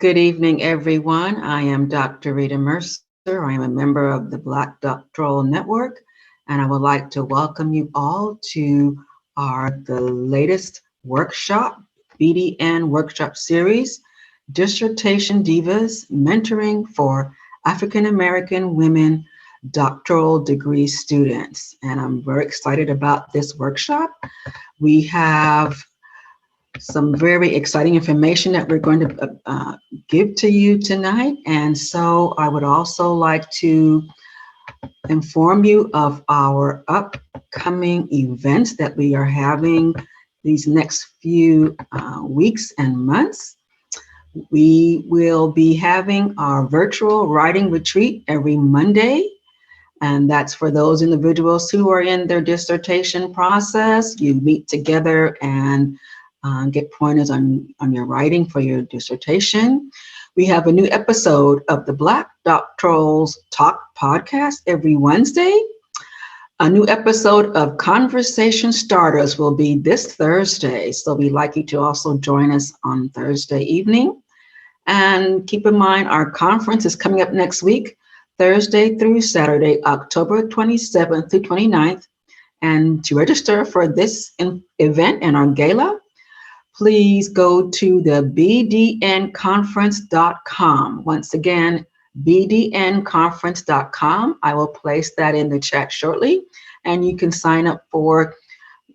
Good evening, everyone. I am Dr. Rita Mercer. I am a member of the Black Doctoral Network, and I would like to welcome you all to the latest workshop, BDN workshop series, Dissertation Divas, Mentoring for African American Women Doctoral Degree Students. And I'm very excited about this workshop. We have some very exciting information that we're going to give to you tonight. And so I would also like to inform you of our upcoming events that we are having these next few weeks and months. We will be having our virtual writing retreat every Monday. And that's for those individuals who are in their dissertation process. You meet together and get pointers on your writing for your dissertation. We have a new episode of the Black Doctorals Talk podcast every Wednesday. A new episode of Conversation Starters will be this Thursday. So we'd like you to also join us on Thursday evening. And keep in mind, our conference is coming up next week, Thursday through Saturday, October 27th through 29th. And to register for this event and our gala, please go to the bdnconference.com. Once again, bdnconference.com. I will place that in the chat shortly, and you can sign up for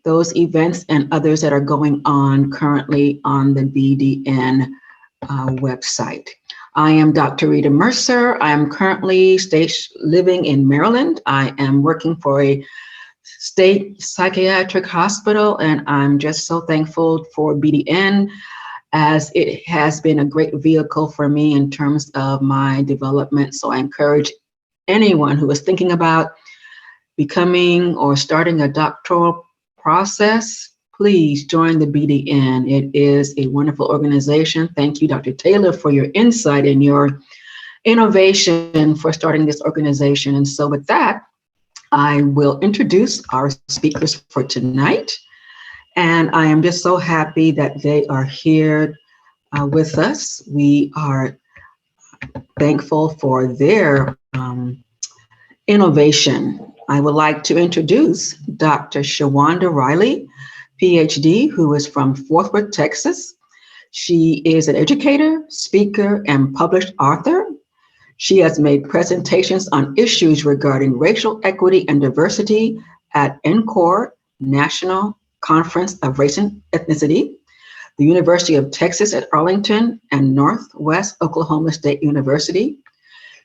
those events and others that are going on currently on the BDN website. I am Dr. Rita Mercer. I am currently living in Maryland. I am working for a state psychiatric hospital, and I'm just so thankful for BDN, as it has been a great vehicle for me in terms of my development. So I encourage anyone who is thinking about becoming or starting a doctoral process, please join the BDN. It is a wonderful organization. Thank you, Dr. Taylor, for your insight and your innovation for starting this organization. And so with that, I will introduce our speakers for tonight, and I am just so happy that they are here with us. We are thankful for their innovation. I would like to introduce Dr. Shawanda Riley, PhD, who is from Fort Worth, Texas. She is an educator, speaker, and published author. She has made presentations on issues regarding racial equity and diversity at NCORE, National Conference of Race and Ethnicity, the University of Texas at Arlington, and Northwest Oklahoma State University.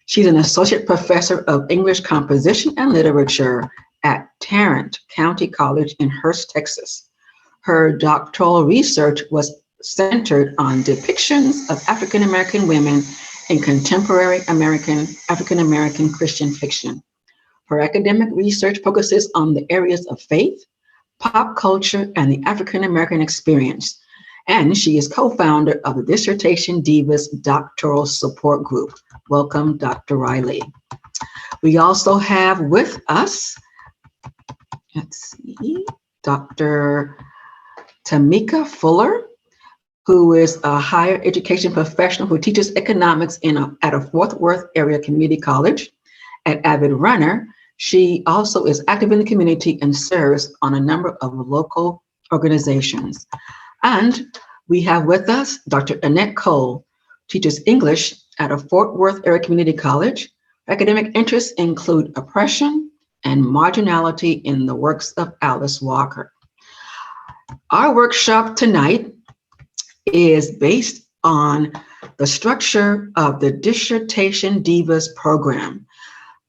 She's an associate professor of English composition and literature at Tarrant County College in Hurst, Texas. Her doctoral research was centered on depictions of African American women in contemporary African American Christian fiction. Her academic research focuses on the areas of faith, pop culture, and the African American experience. And she is co-founder of the Dissertation Divas Doctoral Support Group. Welcome, Dr. Riley. We also have with us, Dr. Tamika Fuller, who is a higher education professional who teaches economics at a Fort Worth area community college. An avid runner, she also is active in the community and serves on a number of local organizations. And we have with us Dr. Annette Cole, teaches English at a Fort Worth area community college. Academic interests include oppression and marginality in the works of Alice Walker. Our workshop tonight is based on the structure of the Dissertation Divas program,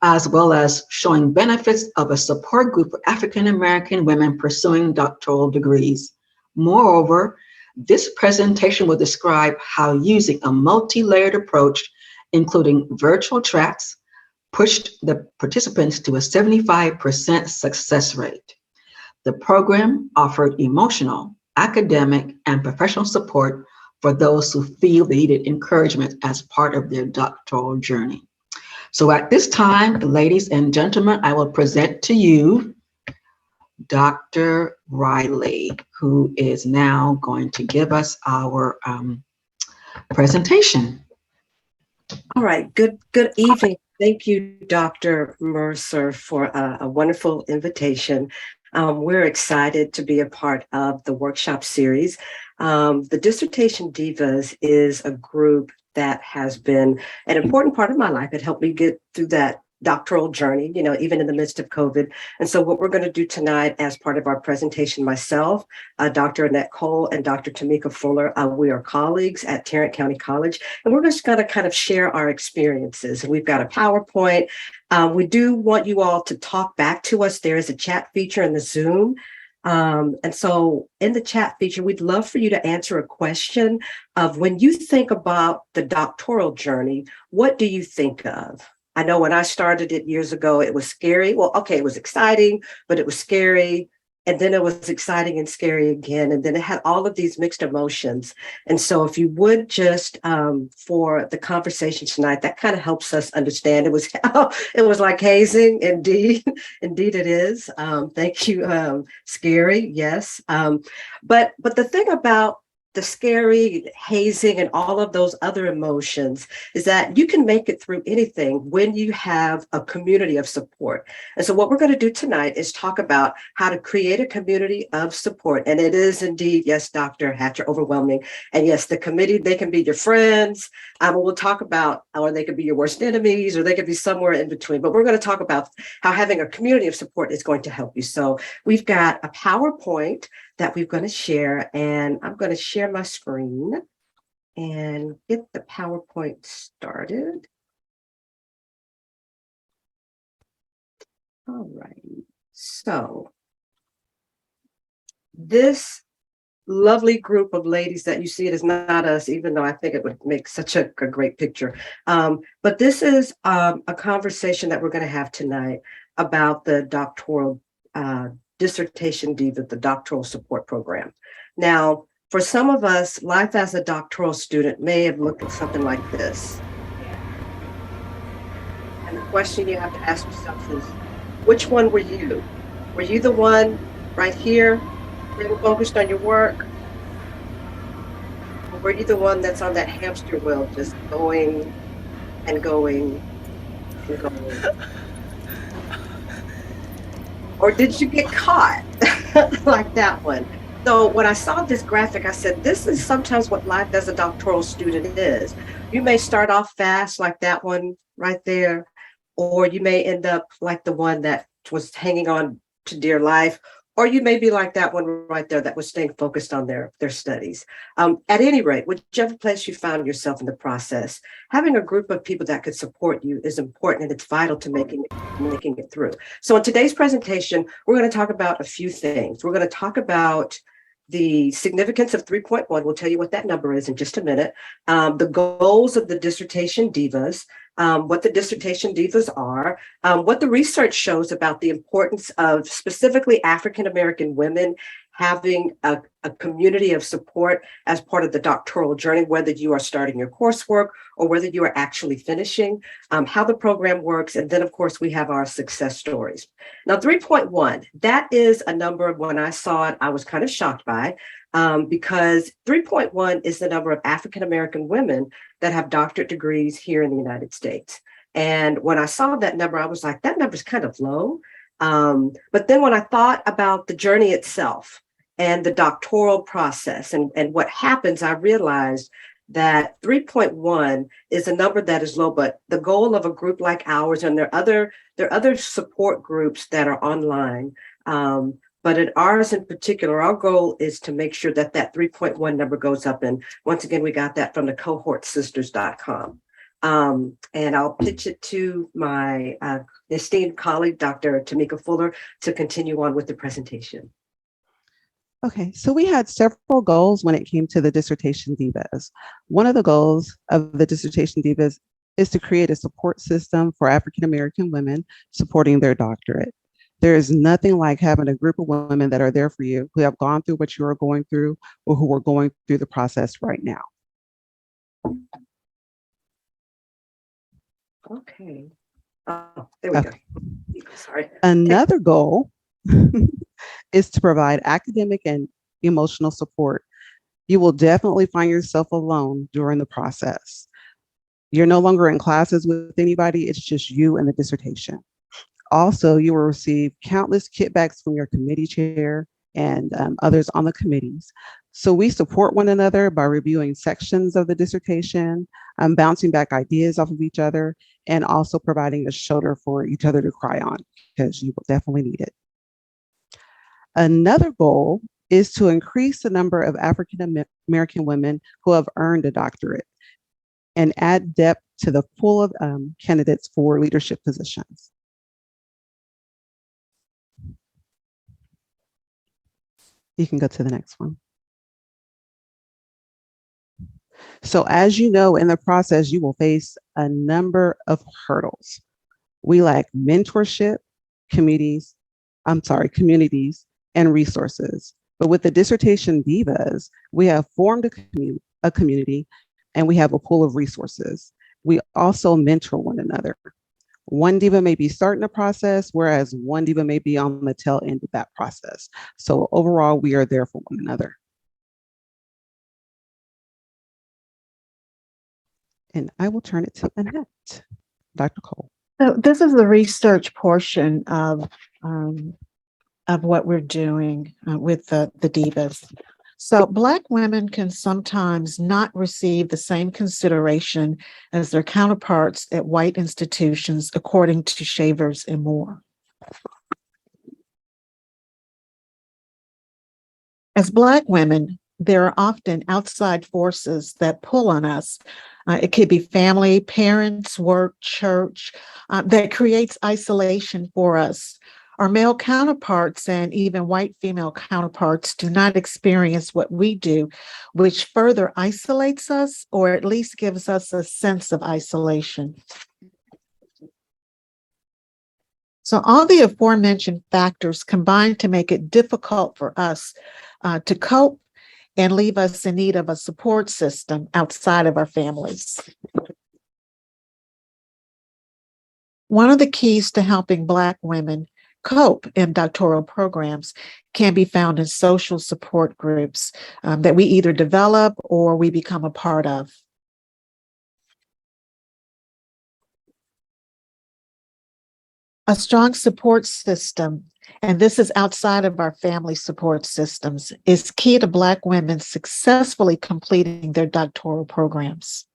as well as showing benefits of a support group for African American women pursuing doctoral degrees. Moreover, this presentation will describe how using a multi-layered approach, including virtual tracks, pushed the participants to a 75% success rate. The program offered emotional, academic, and professional support for those who feel they needed encouragement as part of their doctoral journey. So at this time, ladies and gentlemen, I will present to you Dr. Riley, who is now going to give us our presentation. All right. Good evening. Thank you, Dr. Mercer, for a wonderful invitation. We're excited to be a part of the workshop series. The Dissertation Divas is a group that has been an important part of my life. It helped me get through that doctoral journey, even in the midst of COVID. And so what we're going to do tonight as part of our presentation, myself, Dr. Annette Cole and Dr. Tamika Fuller, we are colleagues at Tarrant County College, and we're just going to kind of share our experiences. And we've got a PowerPoint. We do want you all to talk back to us. There is a chat feature in the Zoom. And so in the chat feature, we'd love for you to answer a question of when you think about the doctoral journey, what do you think of? I know when I started it years ago, it was scary. Well, okay, it was exciting, but it was scary. And then it was exciting and scary again. And then it had all of these mixed emotions. And so if you would just, for the conversation tonight, that kind of helps us understand. It was like hazing, indeed. Indeed it is. Thank you. Scary, yes. But the thing about the scary, hazing, and all of those other emotions is that you can make it through anything when you have a community of support. And so what we're going to do tonight is talk about how to create a community of support. And it is indeed, yes, Dr. Hatcher, overwhelming. And yes, the committee, they can be your friends. We'll talk about, or they could be your worst enemies, or they could be somewhere in between. But we're going to talk about how having a community of support is going to help you. So we've got a PowerPoint that we're going to share, and I'm going to share my screen and get the PowerPoint started. All right. So this lovely group of ladies that you see, it is not us, even though I think it would make such a great picture. But this is a conversation that we're going to have tonight about the doctoral Dissertation Divas, the doctoral support program. Now, for some of us, life as a doctoral student may have looked at something like this. And the question you have to ask yourself is, which one were you? Were you the one right here, really focused on your work? Or were you the one that's on that hamster wheel, just going and going and going? Or did you get caught like that one? So when I saw this graphic, I said, this is sometimes what life as a doctoral student is. You may start off fast like that one right there, or you may end up like the one that was hanging on to dear life, or you may be like that one right there that was staying focused on their studies. At any rate, whichever place you found yourself in the process, having a group of people that could support you is important, and it's vital to making it through. So in today's presentation, we're going to talk about a few things. We're going to talk about the significance of 3.1. We'll tell you what that number is in just a minute. The goals of the Dissertation Divas, what the Dissertation Divas are, what the research shows about the importance of specifically African-American women having a community of support as part of the doctoral journey, whether you are starting your coursework or whether you are actually finishing, how the program works, and then, of course, we have our success stories. Now, 3.1, that is a number, when I saw it, I was kind of shocked by, because 3.1 is the number of African-American women that have doctorate degrees here in the United States. And when I saw that number, I was like, that number's kind of low. But then when I thought about the journey itself and the doctoral process and what happens, I realized that 3.1 is a number that is low, but the goal of a group like ours, and there are other support groups that are online, but in ours in particular, our goal is to make sure that that 3.1 number goes up. And once again, we got that from the cohortsisters.com. And I'll pitch it to my esteemed colleague, Dr. Tamika Fuller, to continue on with the presentation. Okay, so we had several goals when it came to the Dissertation Divas. One of the goals of the Dissertation Divas is to create a support system for African-American women supporting their doctorate. There is nothing like having a group of women that are there for you, who have gone through what you are going through or who are going through the process right now. Okay. Oh, there we go. Sorry. Another goal is to provide academic and emotional support. You will definitely find yourself alone during the process. You're no longer in classes with anybody. It's just you and the dissertation. Also, you will receive countless kickbacks from your committee chair and others on the committees. So we support one another by reviewing sections of the dissertation, bouncing back ideas off of each other, and also providing a shoulder for each other to cry on, because you will definitely need it. Another goal is to increase the number of African American women who have earned a doctorate and add depth to the pool of candidates for leadership positions. You can go to the next one. So as you know, in the process, you will face a number of hurdles. We lack mentorship, communities, and resources. But with the Dissertation Divas, we have formed a community and we have a pool of resources. We also mentor one another. One diva may be starting a process, whereas one diva may be on the tail end of that process. So overall, we are there for one another. And I will turn it to Annette, Dr. Cole. So this is the research portion of what we're doing with the divas. So Black women can sometimes not receive the same consideration as their counterparts at white institutions, according to Shavers and Moore. As Black women, there are often outside forces that pull on us. It could be family, parents, work, church, that creates isolation for us. Our male counterparts and even white female counterparts do not experience what we do, which further isolates us, or at least gives us a sense of isolation. So all the aforementioned factors combine to make it difficult for us to cope and leave us in need of a support system outside of our families. One of the keys to helping Black women cope in doctoral programs can be found in social support groups that we either develop or we become a part of. A strong support system, and this is outside of our family support systems, is key to Black women successfully completing their doctoral programs.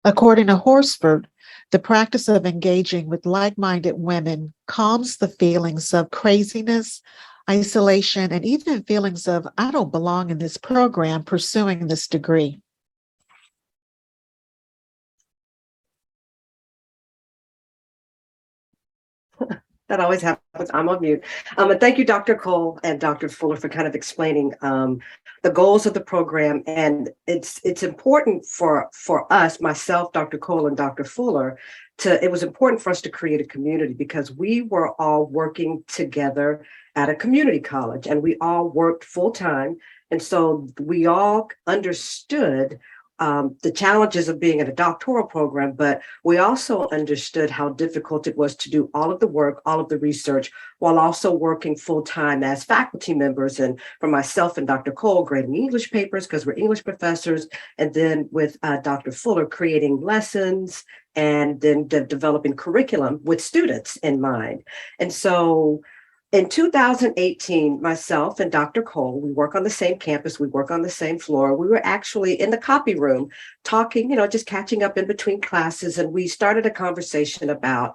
According to Horsford, the practice of engaging with like-minded women calms the feelings of craziness, isolation, and even feelings of, I don't belong in this program pursuing this degree. That always happens. I'm on mute. And thank you, Dr. Cole and Dr. Fuller, for kind of explaining the goals of the program. And it's important for us, myself, Dr. Cole, and Dr. Fuller, it was important for us to create a community because we were all working together at a community college and we all worked full time. And so we all understood the challenges of being in a doctoral program, but we also understood how difficult it was to do all of the work, all of the research, while also working full time as faculty members. And for myself and Dr. Cole, grading English papers because we're English professors, and then with Dr. Fuller, creating lessons and then developing curriculum with students in mind. And so in 2018, myself and Dr. Cole, we work on the same campus, we work on the same floor. We were actually in the copy room talking, just catching up in between classes. And we started a conversation about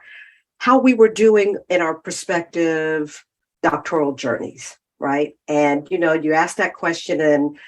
how we were doing in our prospective doctoral journeys, right? And, you asked that question and,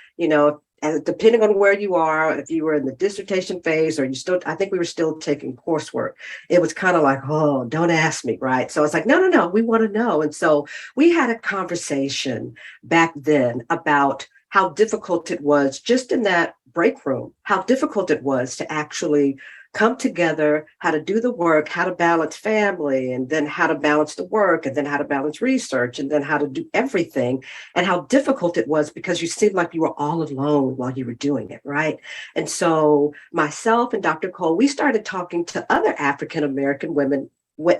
and depending on where you are, if you were in the dissertation phase or I think we were still taking coursework, it was kind of like, oh, don't ask me, right? So it's like, no, we want to know. And so we had a conversation back then about how difficult it was just in that break room, how difficult it was to actually come together, how to do the work, how to balance family, and then how to balance the work, and then how to balance research, and then how to do everything, and how difficult it was because you seemed like you were all alone while you were doing it, right? And so myself and Dr. Cole, we started talking to other African American women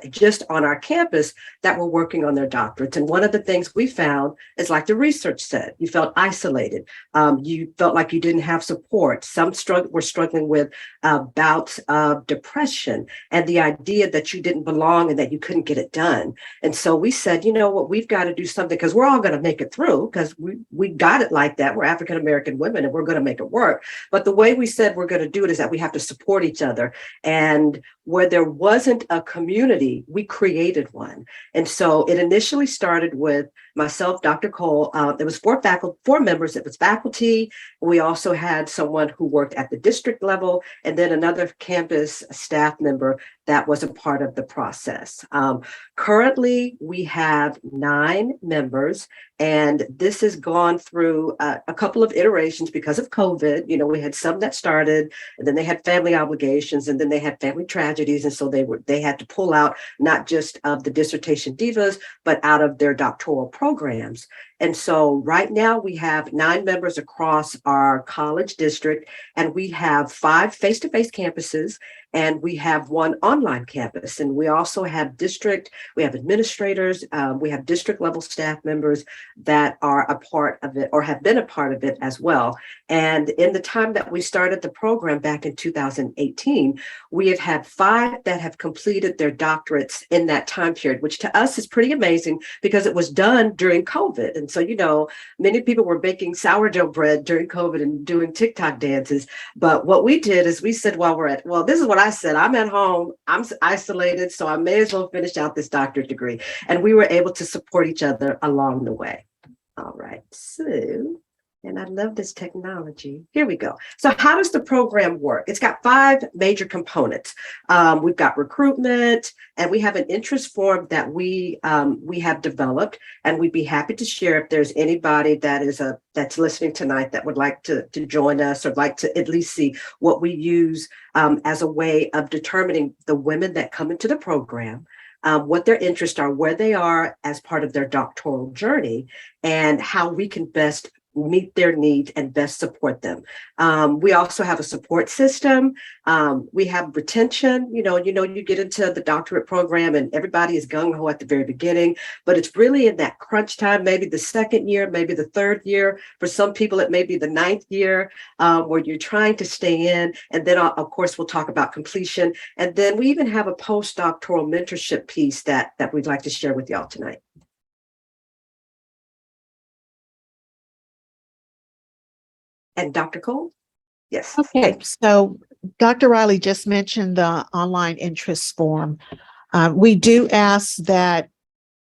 just on our campus that were working on their doctorates. And one of the things we found is, like the research said, you felt isolated. You felt like you didn't have support. Some were struggling with bouts of depression and the idea that you didn't belong and that you couldn't get it done. And so we said, you know what, we've got to do something, because we're all going to make it through, because we got it like that. We're African-American women and we're going to make it work. But the way we said we're going to do it is that we have to support each other. And where there wasn't a community, we created one. And so it initially started with myself, Dr. Cole. There was four members. It was faculty. We also had someone who worked at the district level, and then another campus staff member that was a part of the process. Currently, we have 9 members, and this has gone through a couple of iterations because of COVID. You know, we had some that started, and then they had family obligations, and then they had family tragedies, and so they had to pull out not just of the Dissertation Divas, but out of their doctoral programs. And so right now we have 9 members across our college district, and we have 5 face-to-face campuses, and we have 1 online campus. And we also have we have administrators, we have district level staff members that are a part of it or have been a part of it as well. And in the time that we started the program back in 2018, we have had 5 that have completed their doctorates in that time period, which to us is pretty amazing because it was done during COVID. And so, you know, many people were baking sourdough bread during COVID and doing TikTok dances. But what we did is we said, this is what I said, I'm at home, I'm isolated, so I may as well finish out this doctorate degree. And we were able to support each other along the way. All right, so, and I love this technology. Here we go. So how does the program work? It's got 5 major components. We've got recruitment, and we have an interest form that we have developed, and we'd be happy to share if there's anybody that's listening tonight that would like to join us or like to at least see what we use as a way of determining the women that come into the program, what their interests are, where they are as part of their doctoral journey, and how we can best meet their needs and best support them. We also have a support system. We have retention. You get into the doctorate program and everybody is gung-ho at the very beginning, but it's really in that crunch time, maybe the 2nd year, maybe the 3rd year. For some people, it may be the 9th year where you're trying to stay in. And then, of course, we'll talk about completion. And then we even have a postdoctoral mentorship piece that we'd like to share with y'all tonight. And Dr. Cole? Yes. Okay, so Dr. Riley just mentioned the online interest form. We do ask that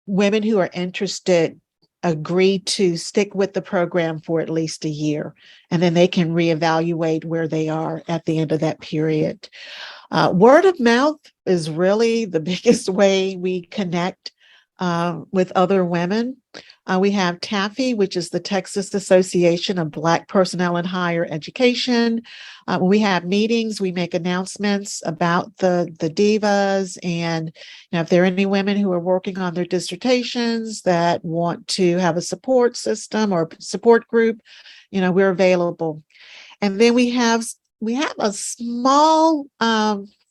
women who are interested agree to stick with the program for at least a year, and then they can reevaluate where they are at the end of that period. Word of mouth is really the biggest way we connect with other women. We have TAFE, which is the Texas Association of Black Personnel in Higher Education. When we have meetings, we make announcements about the divas, and if there are any women who are working on their dissertations that want to have a support system or support group, we're available. And then we have a small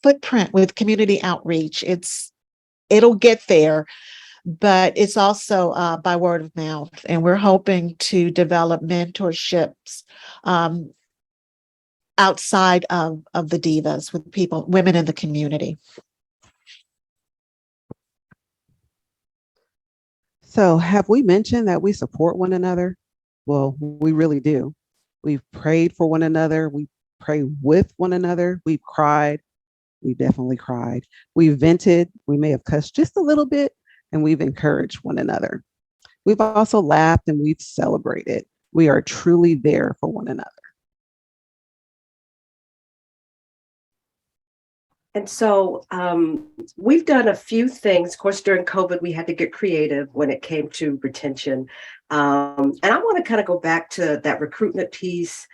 footprint with community outreach. It'll get there, but it's also by word of mouth. And we're hoping to develop mentorships outside of the divas with women in the community. So have we mentioned that we support one another? Well, we really do. We've prayed for one another. We pray with one another. We've cried. We definitely cried. We vented. We may have cussed just a little bit, and we've encouraged one another. We've also laughed and we've celebrated. We are truly there for one another. And so we've done a few things. Of course, during COVID, we had to get creative when it came to retention. And I want to kind of go back to that recruitment piece.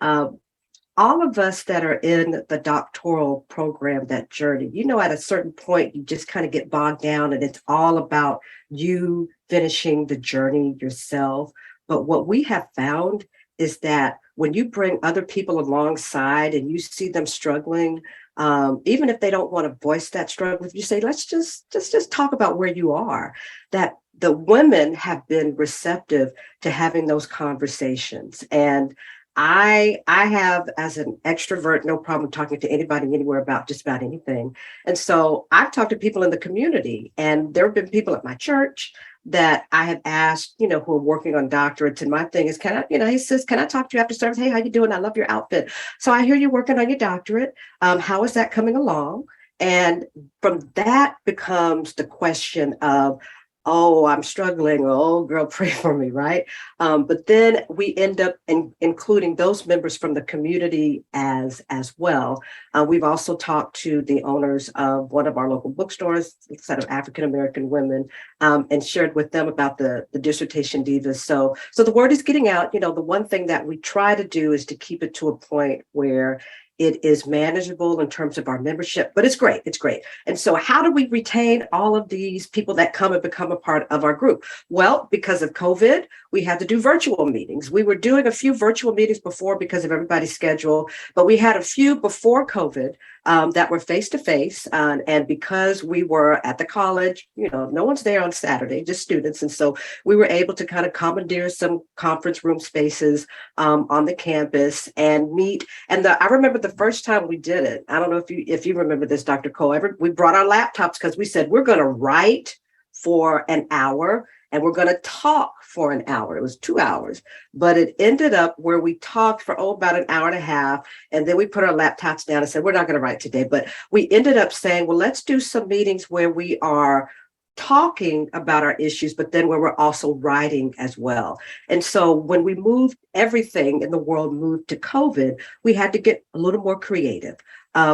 All of us that are in the doctoral program, that journey, at a certain point, you just kind of get bogged down and it's all about you finishing the journey yourself. But what we have found is that when you bring other people alongside and you see them struggling, even if they don't want to voice that struggle, if you say, let's just talk about where you are, that the women have been receptive to having those conversations. And I have, as an extrovert, no problem talking to anybody anywhere about just about anything. And so I've talked to people in the community, and there have been people at my church that I have asked, who are working on doctorates. And my thing is, he says, can I talk to you after service? Hey, how you doing? I love your outfit. So I hear you're working on your doctorate. How is that coming along? And from that becomes the question of, oh, I'm struggling, or oh, girl, pray for me, right? But then we end up including those members from the community as well. We've also talked to the owners of one of our local bookstores, a set of African-American women, and shared with them about the Dissertation Divas. So the word is getting out. The one thing that we try to do is to keep it to a point where it is manageable in terms of our membership, but it's great. It's great. And so how do we retain all of these people that come and become a part of our group? Well, because of COVID, we had to do virtual meetings. We were doing a few virtual meetings before because of everybody's schedule, but we had a few before COVID that were face-to-face. And because we were at the college, no one's there on Saturday, just students. And so we were able to kind of commandeer some conference room spaces on the campus and meet. And I remember the first time we did it, I don't know if you remember this, Dr. Cole, we brought our laptops because we said, we're going to write for an hour and we're going to talk for an hour. It was 2 hours, but it ended up where we talked for about an hour and a half. And then we put our laptops down and said, we're not going to write today, but we ended up saying, well, let's do some meetings where we are talking about our issues, but then where we're also writing as well. And so when we moved, everything in the world moved to COVID, we had to get a little more creative.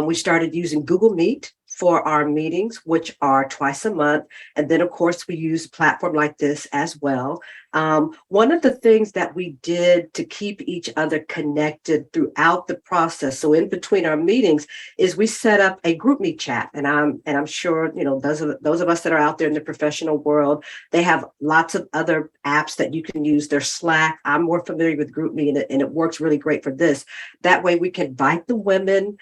We started using Google Meet for our meetings, which are twice a month. And then, of course, we use a platform like this as well. One of the things that we did to keep each other connected throughout the process, so in between our meetings, is we set up a group meet chat. And I'm sure, those of us that are out there in the professional world, they have lots of other apps that you can use. There's Slack. I'm more familiar with group meet, and it works really great for this. That way we can invite the women.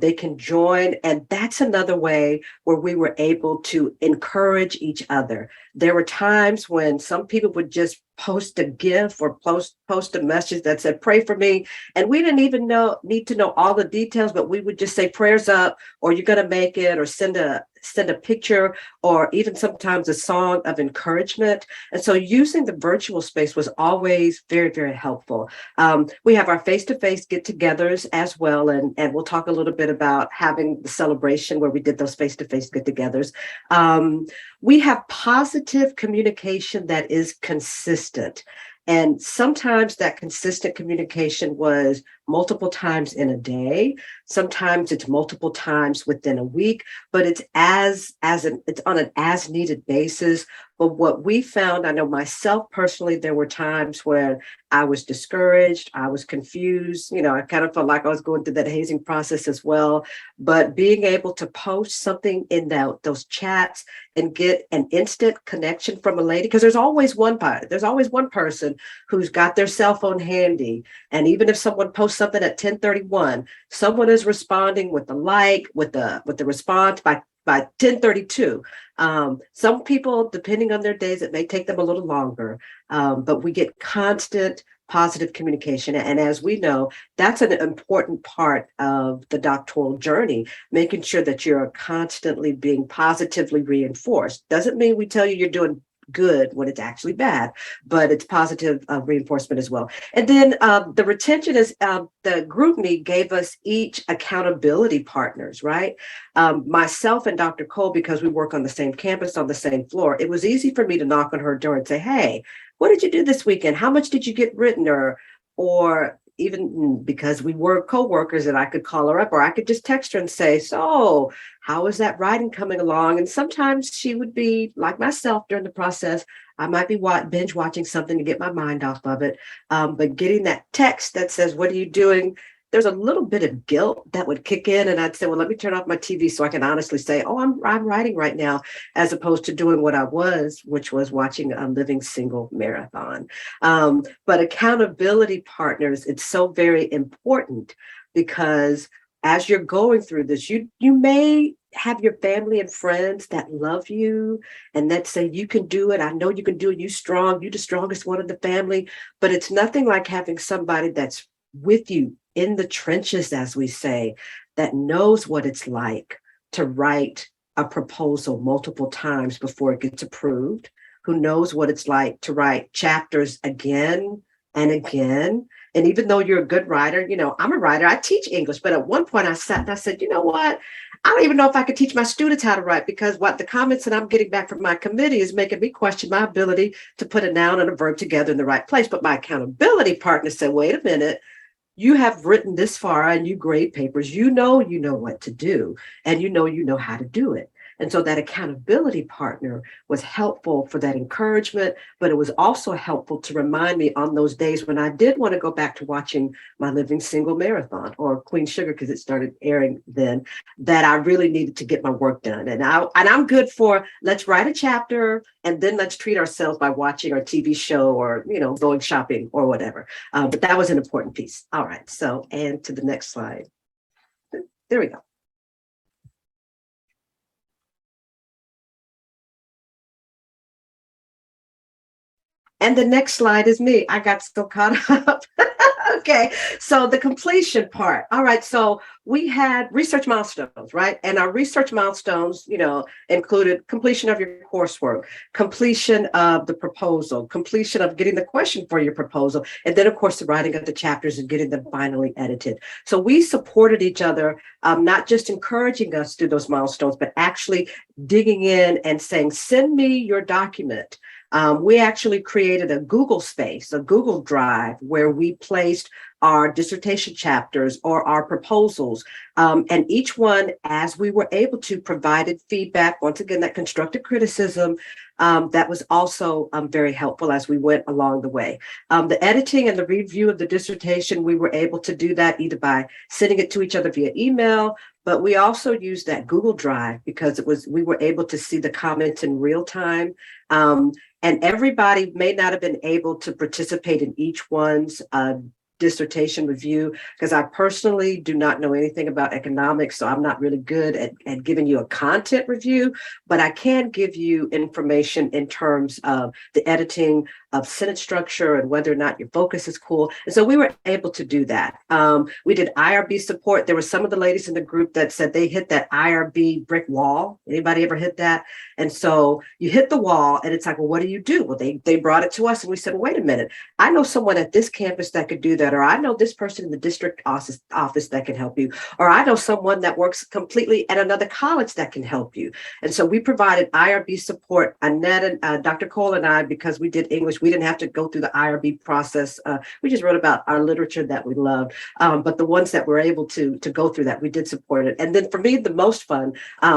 They can join. And that's another way where we were able to encourage each other. There were times when some people would just post a GIF or post a message that said, pray for me. And we didn't even need to know all the details, but we would just say prayers up, or you're going to make it, or send a picture, or even sometimes a song of encouragement. And so using the virtual space was always very, very helpful. We have our face-to-face get-togethers as well. And we'll talk a little bit about having the celebration where we did those face-to-face get-togethers. We have positive communication that is consistent. And sometimes that consistent communication was multiple times in a day. Sometimes it's multiple times within a week, but it's it's on an as needed basis. But what we found, I know myself personally, there were times when I was discouraged, I was confused, I kind of felt like I was going through that hazing process as well. But being able to post something in those chats and get an instant connection from a lady, because there's always one person who's got their cell phone handy. And even if someone posts something at 10:31, someone is responding with the like, with the response by 10:32. Some people, depending on their days, it may take them a little longer, but we get constant positive communication. And as we know, that's an important part of the doctoral journey, making sure that you're constantly being positively reinforced. Doesn't mean we tell you you're doing good when it's actually bad, but it's positive reinforcement as well. And then the retention is the group meet gave us each accountability partners, right? Myself and Dr. Cole, because we work on the same campus, on the same floor, it was easy for me to knock on her door and say, hey, what did you do this weekend? How much did you get written? Or even because we were co-workers, and I could call her up, or I could just text her and say, so how is that writing coming along? And sometimes she would be like myself during the process. I might be binge watching something to get my mind off of it. But getting that text that says, what are you doing? There's a little bit of guilt that would kick in. And I'd say, well, let me turn off my TV so I can honestly say, oh, I'm writing right now, as opposed to doing what I was, which was watching a Living Single marathon. But accountability partners, it's so very important, because as you're going through this, you may have your family and friends that love you and that say, you can do it. I know you can do it. You strong. You're the strongest one in the family. But it's nothing like having somebody that's with you in the trenches, as we say, that knows what it's like to write a proposal multiple times before it gets approved, who knows what it's like to write chapters again and again. And even though you're a good writer, I'm a writer, I teach English, but at one point I sat and I said, you know what? I don't even know if I could teach my students how to write, because what the comments that I'm getting back from my committee is making me question my ability to put a noun and a verb together in the right place. But my accountability partner said, wait a minute, you have written this far and you grade papers, you know what to do, and you know how to do it. And so that accountability partner was helpful for that encouragement, but it was also helpful to remind me on those days when I did want to go back to watching my Living Single Marathon or Queen Sugar, because it started airing then, that I really needed to get my work done. And I'm good for, let's write a chapter and then let's treat ourselves by watching our TV show or, going shopping or whatever. But that was an important piece. All right. So, and to the next slide. There we go. And the next slide is me. I got so caught up. Okay, so the completion part. All right, so we had research milestones, right? And our research milestones, included completion of your coursework, completion of the proposal, completion of getting the question for your proposal, and then, of course, the writing of the chapters and getting them finally edited. So we supported each other, not just encouraging us through those milestones, but actually digging in and saying, send me your document. We actually created a Google space, a Google Drive, where we placed our dissertation chapters or our proposals. And each one, as we were able to, provided feedback. Once again, that constructive criticism that was also very helpful as we went along the way. The editing and the review of the dissertation, we were able to do that either by sending it to each other via email, but we also used that Google Drive because we were able to see the comments in real time. And everybody may not have been able to participate in each one's dissertation review, because I personally do not know anything about economics, so I'm not really good at giving you a content review, but I can give you information in terms of the editing of sentence structure and whether or not your focus is cool. And so we were able to do that. We did IRB support. There were some of the ladies in the group that said they hit that IRB brick wall. Anybody ever hit that? And so you hit the wall and it's like, well, what do you do? Well, they brought it to us and we said, well, wait a minute. I know someone at this campus that could do that, or I know this person in the district office that can help you, or I know someone that works completely at another college that can help you. And so we provided IRB support. Annette and Dr. Cole and I, because we did English, we didn't have to go through the IRB process. We just wrote about our literature that we loved. But the ones that were able to go through that, we did support it. And then for me, the most fun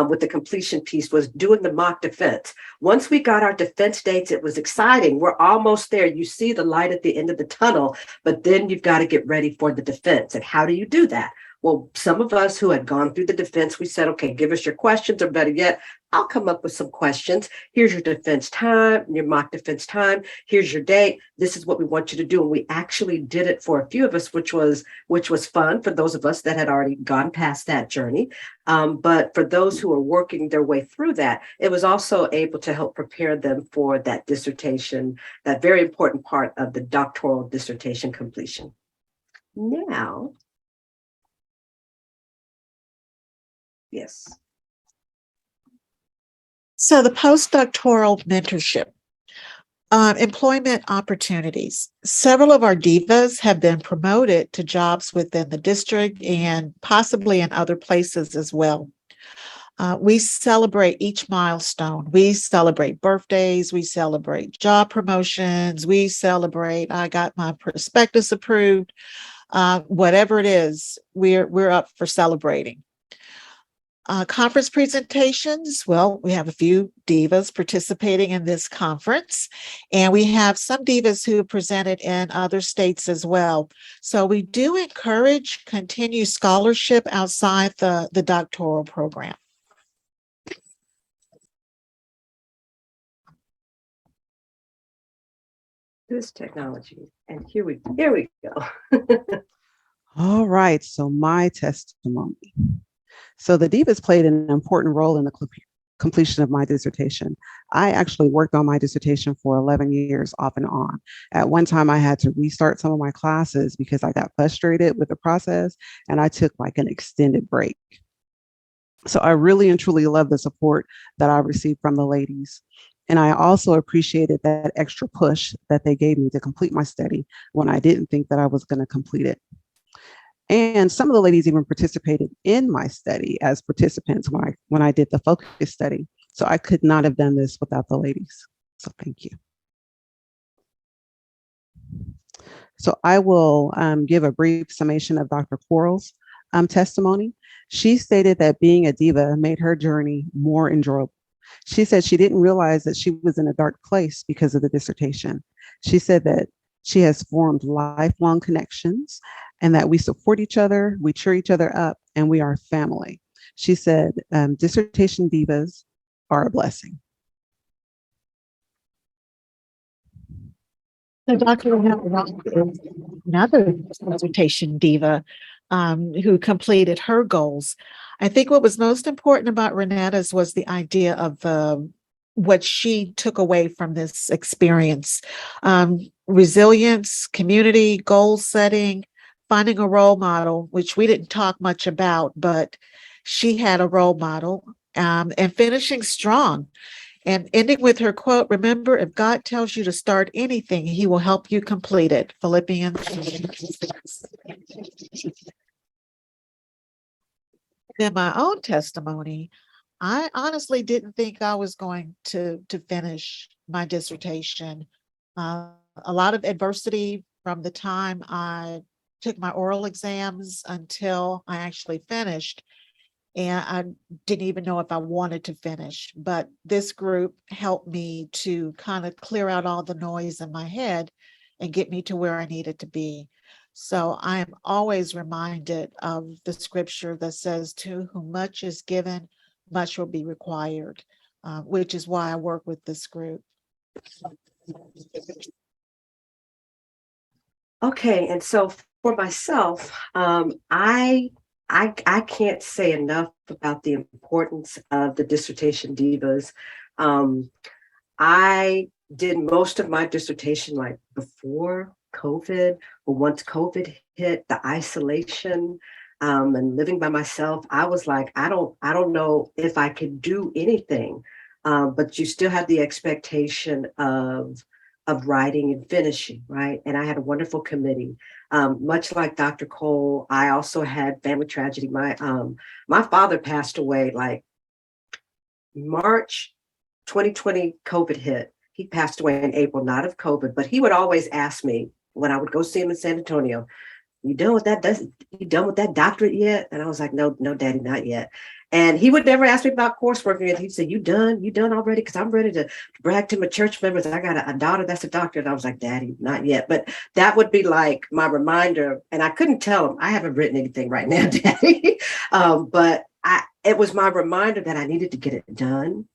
with the completion piece was doing the mock defense. Once we got our defense dates, it was exciting. We're almost there. You see the light at the end of the tunnel, but then you've got to get ready for the defense. And how do you do that? Well, some of us who had gone through the defense, we said, okay, give us your questions, or better yet, I'll come up with some questions. Here's your defense time, your mock defense time. Here's your date. This is what we want you to do. And we actually did it for a few of us, which was fun for those of us that had already gone past that journey. But for those who are working their way through that, it was also able to help prepare them for that dissertation, that very important part of the doctoral dissertation completion. Now, yes. So the postdoctoral mentorship, employment opportunities. Several of our divas have been promoted to jobs within the district and possibly in other places as well. We celebrate each milestone. We celebrate birthdays. We celebrate job promotions. We celebrate, I got my prospectus approved. Whatever it is, we're up for celebrating. Conference presentations. Well, we have a few divas participating in this conference, and we have some divas who have presented in other states as well. So we do encourage continued scholarship outside the doctoral program. This technology, and here we go. All right, so my testimony. So the Divas played an important role in the completion of my dissertation. I actually worked on my dissertation for 11 years off and on. At one time, I had to restart some of my classes because I got frustrated with the process and I took like an extended break. So I really and truly love the support that I received from the ladies. And I also appreciated that extra push that they gave me to complete my study when I didn't think that I was going to complete it. And some of the ladies even participated in my study as participants when I did the focus study. So I could not have done this without the ladies. So thank you. So I will give a brief summation of Dr. Quarles' testimony. She stated that being a diva made her journey more enjoyable. She said she didn't realize that she was in a dark place because of the dissertation. She said that she has formed lifelong connections and that we support each other, we cheer each other up, and we are family. She said, dissertation divas are a blessing. So Dr. is another dissertation diva who completed her goals. I think what was most important about Renetta's was the idea of what she took away from this experience. Resilience, community, goal setting, finding a role model, which we didn't talk much about, but she had a role model, and finishing strong. And ending with her quote, remember, if God tells you to start anything, he will help you complete it. Philippians 6. In my own testimony, I honestly didn't think I was going to finish my dissertation. A lot of adversity from the time I took my oral exams until I actually finished. And I didn't even know if I wanted to finish, but this group helped me to kind of clear out all the noise in my head and get me to where I needed to be. So I am always reminded of the scripture that says, to whom much is given, much will be required, which is why I work with this group. Okay, and so for myself, I can't say enough about the importance of the Dissertation Divas. I did most of my dissertation like before COVID, but once COVID hit, the isolation and living by myself, I was like, I don't know if I could do anything. But you still have the expectation of writing and finishing, right? And I had a wonderful committee. Much like Dr. Cole, I also had family tragedy. My father passed away like March 2020. COVID hit. He passed away in April, not of COVID, but he would always ask me when I would go see him in San Antonio, you done with that? You done with that doctorate yet? And I was like, no, daddy, not yet. And he would never ask me about coursework or anything. He'd say, you done already? Because I'm ready to brag to my church members. I got a daughter that's a doctor. And I was like, daddy, not yet. But that would be like my reminder. And I couldn't tell him, I haven't written anything right now, daddy. But it was my reminder that I needed to get it done.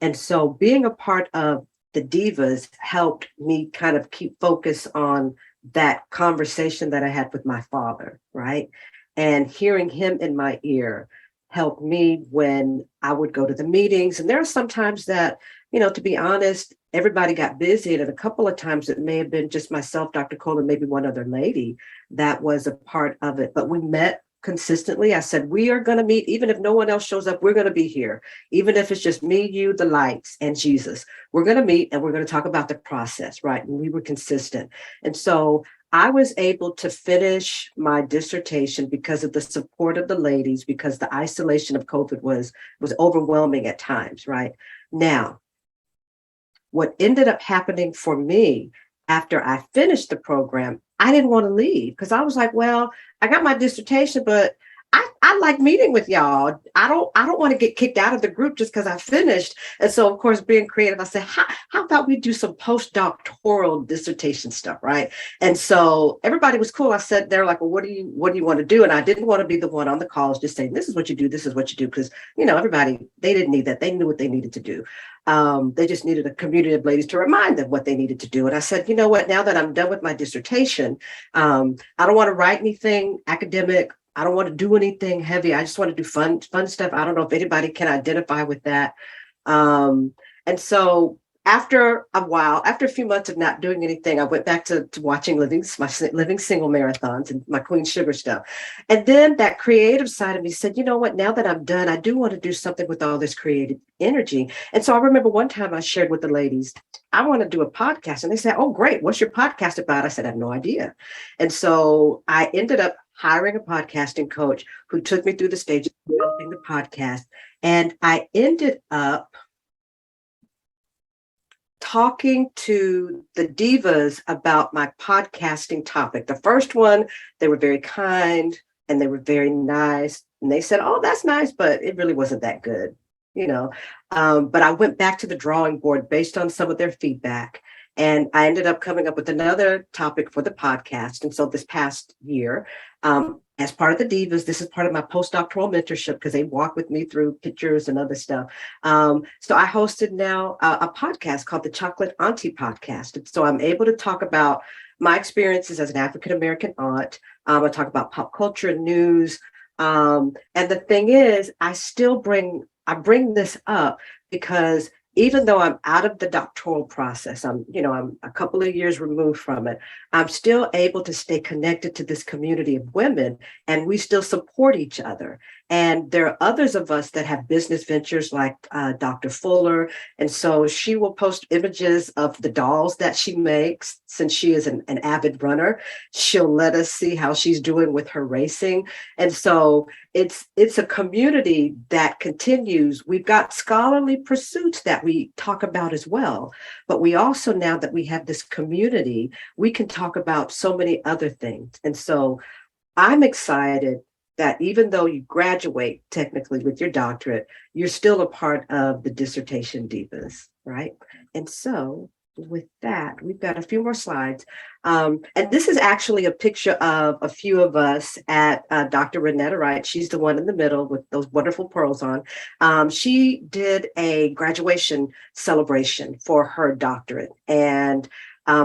And so being a part of the Divas helped me kind of keep focus on that conversation that I had with my father, right? And hearing him in my ear helped me when I would go to the meetings. And there are some times that, to be honest, everybody got busy. And a couple of times it may have been just myself, Dr. Cole, and maybe one other lady that was a part of it. But we met consistently. I said, we are going to meet, even if no one else shows up, we're going to be here. Even if it's just me, you, the lights, and Jesus, we're going to meet and we're going to talk about the process, right? And we were consistent. And so I was able to finish my dissertation because of the support of the ladies, because the isolation of COVID was overwhelming at times, right? Now, what ended up happening for me after I finished the program, I didn't want to leave because I was like, well, I got my dissertation, but I like meeting with y'all. I don't want to get kicked out of the group just because I finished. And so, of course, being creative, I said, how about we do some postdoctoral dissertation stuff, right? And so everybody was cool. I said, they're like, well, what do you want to do? And I didn't want to be the one on the calls just saying, this is what you do, this is what you do, because everybody, they didn't need that. They knew what they needed to do. They just needed a community of ladies to remind them what they needed to do. And I said, you know what? Now that I'm done with my dissertation, I don't want to write anything academic. I don't want to do anything heavy. I just want to do fun stuff. I don't know if anybody can identify with that. And so after a few months of not doing anything, I went back to watching my Living Single marathons and my Queen Sugar stuff. And then that creative side of me said, you know what, now that I'm done, I do want to do something with all this creative energy. And so I remember one time I shared with the ladies, I want to do a podcast. And they said, oh, great. What's your podcast about? I said, I have no idea. And so I ended up hiring a podcasting coach who took me through the stages of developing the podcast. And I ended up talking to the divas about my podcasting topic. The first one, they were very kind and they were very nice. And they said, oh, that's nice, but it really wasn't that good, But I went back to the drawing board based on some of their feedback. And I ended up coming up with another topic for the podcast. And so this past year, as part of the Divas, this is part of my postdoctoral mentorship because they walk with me through pictures and other stuff. So I hosted now a podcast called the Chocolate Auntie Podcast. And so I'm able to talk about my experiences as an African-American aunt. I talk about pop culture and news. And the thing is, I bring this up because even though I'm out of the doctoral process, I'm a couple of years removed from it, I'm still able to stay connected to this community of women, and we still support each other. And there are others of us that have business ventures like Dr. Fuller. And so she will post images of the dolls that she makes. Since she is an avid runner, she'll let us see how she's doing with her racing. And so it's a community that continues. We've got scholarly pursuits that we talk about as well. But we also, now that we have this community, we can talk about so many other things. And so I'm excited that even though you graduate technically with your doctorate, you're still a part of the Dissertation Divas, right? And so with that, we've got a few more slides. And this is actually a picture of a few of us at Dr. Renetta Wright. She's the one in the middle with those wonderful pearls on. She did a graduation celebration for her doctorate. And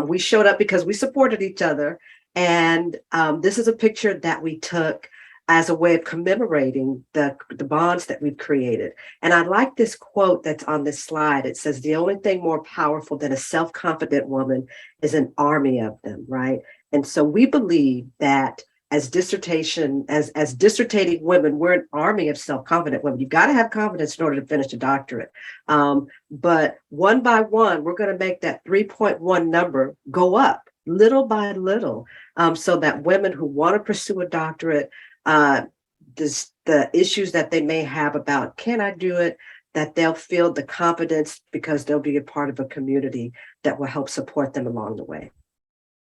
we showed up because we supported each other. And this is a picture that we took as a way of commemorating the bonds that we've created. And I like this quote that's on this slide. It says, the only thing more powerful than a self-confident woman is an army of them, right? And so we believe that as dissertating women, we're an army of self-confident women. You've got to have confidence in order to finish a doctorate. But one by one, we're going to make that 3.1 number go up little by little, so that women who want to pursue a doctorate, the issues that they may have about, can I do it, that they'll feel the confidence because they'll be a part of a community that will help support them along the way.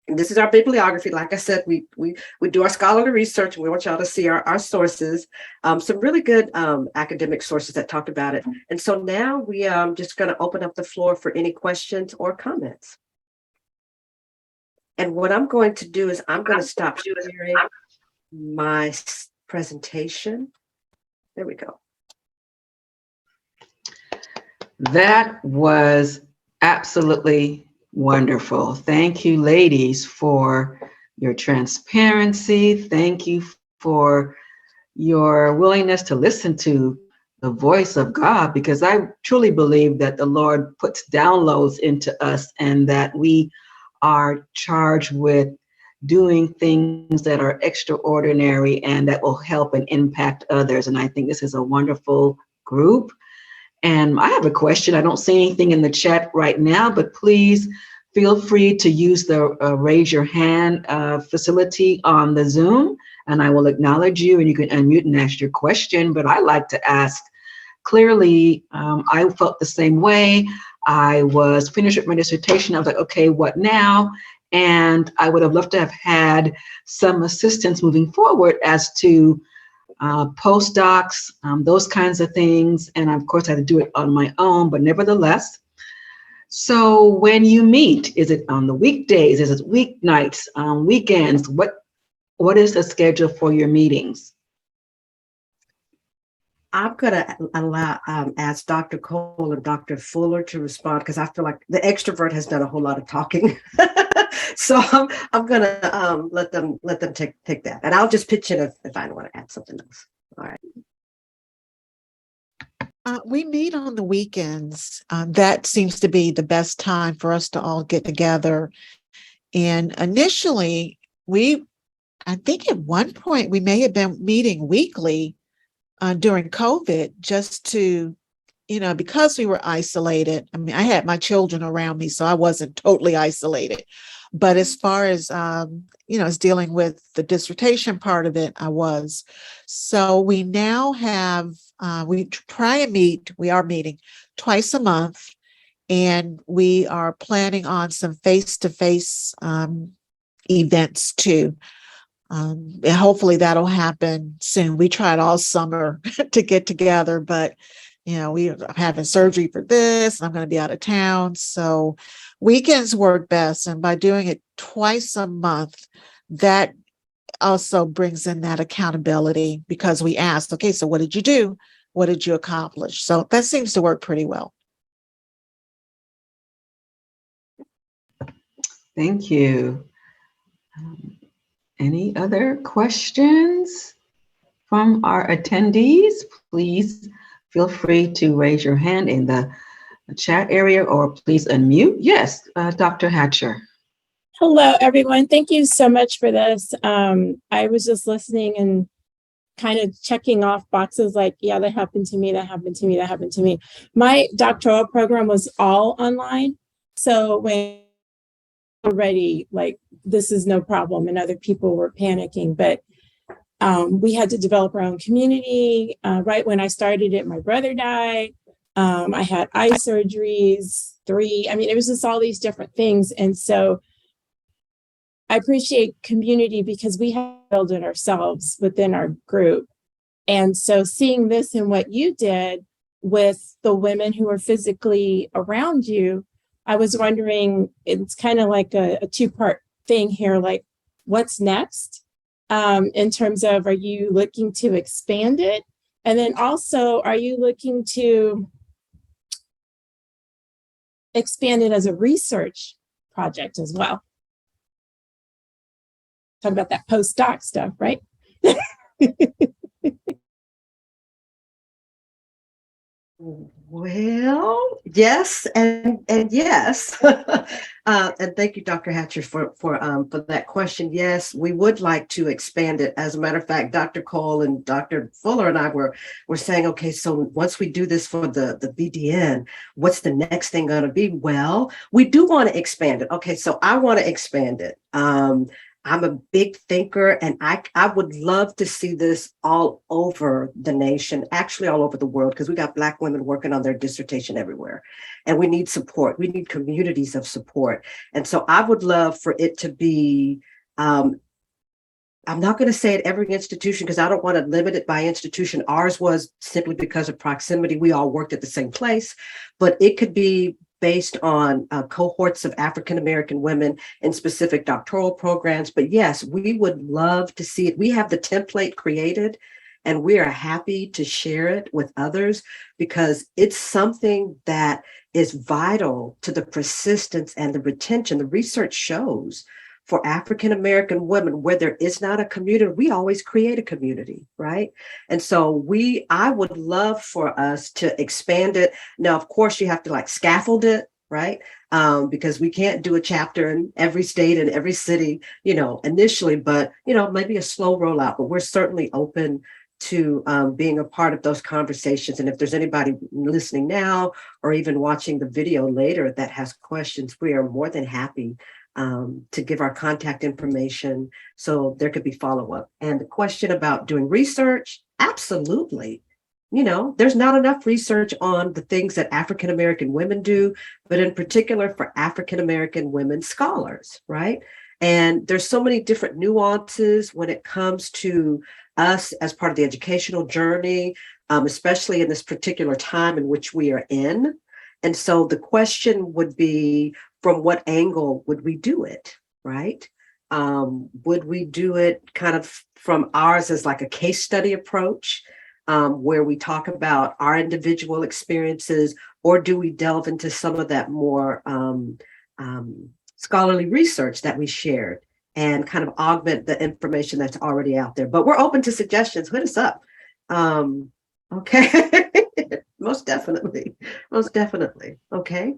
And this is our bibliography. Like I said, we do our scholarly research, and we want y'all to see our sources, some really good academic sources that talked about it. And so now we just going to open up the floor for any questions or comments. And what I'm going to do is I'm going to stop sharing my presentation. There we go. That was absolutely wonderful. Thank you, ladies, for your transparency. Thank you for your willingness to listen to the voice of God, because I truly believe that the Lord puts downloads into us and that we are charged with doing things that are extraordinary and that will help and impact others. And I think this is a wonderful group. And I have a question. I don't see anything in the chat right now, but please feel free to use the raise your hand facility on the Zoom, and I will acknowledge you and you can unmute and ask your question. But I like to ask, clearly, I felt the same way. I was finished with my dissertation. I was like, okay, what now? And I would have loved to have had some assistance moving forward as to postdocs, those kinds of things. And of course, I had to do it on my own, but nevertheless. So when you meet, is it on the weekdays? Is it weeknights, weekends? What is the schedule for your meetings? I'm going to allow ask Dr. Cole and Dr. Fuller to respond because I feel like the extrovert has done a whole lot of talking. So I'm going to let them take that, and I'll just pitch in if I want to add something else. All right. We meet on the weekends. That seems to be the best time for us to all get together. And initially, I think at one point we may have been meeting weekly during COVID, just to, because we were isolated. I mean, I had my children around me, so I wasn't totally isolated. But as far as, as dealing with the dissertation part of it, I was. So we now have, we are meeting twice a month, and we are planning on some face-to-face events too. And hopefully that'll happen soon. We tried all summer to get together, but we are having surgery for this, and I'm going to be out of town. So weekends work best. And by doing it twice a month, that also brings in that accountability, because we asked, okay, so what did you do? What did you accomplish? So that seems to work pretty well. Thank you. Any other questions from our attendees? Please feel free to raise your hand in the chat area, or please unmute. Yes, Dr. Hatcher. Hello, everyone. Thank you so much for this. I was just listening and kind of checking off boxes like, yeah, that happened to me, that happened to me, that happened to me. My doctoral program was all online. So when already, like, this is no problem, and other people were panicking, but we had to develop our own community. Right when I started it, my brother died. I had eye surgeries, 3. I mean, it was just all these different things. And so I appreciate community because we have to build it ourselves within our group. And so seeing this and what you did with the women who are physically around you, I was wondering, it's kind of like a 2-part thing here, like what's next in terms of, are you looking to expand it? And then also, are you looking to expand it as a research project as well? Talk about that postdoc stuff, right? Well, yes, and yes, and thank you, Dr. Hatcher, for that question. Yes, we would like to expand it. As a matter of fact, Dr. Cole and Dr. Fuller and I were saying, okay, so once we do this for the BDN, what's the next thing going to be? Well, we do want to expand it. Okay, so I want to expand it. I'm a big thinker, and I would love to see this all over the nation, actually all over the world, because we got Black women working on their dissertation everywhere, and we need support. We need communities of support. And so I would love for it to be, I'm not going to say at every institution because I don't want to limit it by institution. Ours was simply because of proximity. We all worked at the same place, but it could be based on cohorts of African-American women in specific doctoral programs. But yes, we would love to see it. We have the template created, and we are happy to share it with others because it's something that is vital to the persistence and the retention. The research shows for African-American women, where there is not a community, we always create a community, right? And so I would love for us to expand it. Now, of course, you have to like scaffold it, right? Because we can't do a chapter in every state and every city, initially, but, maybe a slow rollout, but we're certainly open to being a part of those conversations. And if there's anybody listening now or even watching the video later that has questions, we are more than happy to give our contact information so there could be follow-up. And the question about doing research, absolutely. There's not enough research on the things that African-American women do, but in particular for African-American women scholars, right? And there's so many different nuances when it comes to us as part of the educational journey, especially in this particular time in which we are in. And so the question would be, from what angle would we do it, right? Would we do it kind of from ours as like a case study approach, where we talk about our individual experiences, or do we delve into some of that more scholarly research that we shared and kind of augment the information that's already out there? But we're open to suggestions. Hit us up. Okay. Most definitely. Most definitely. Okay.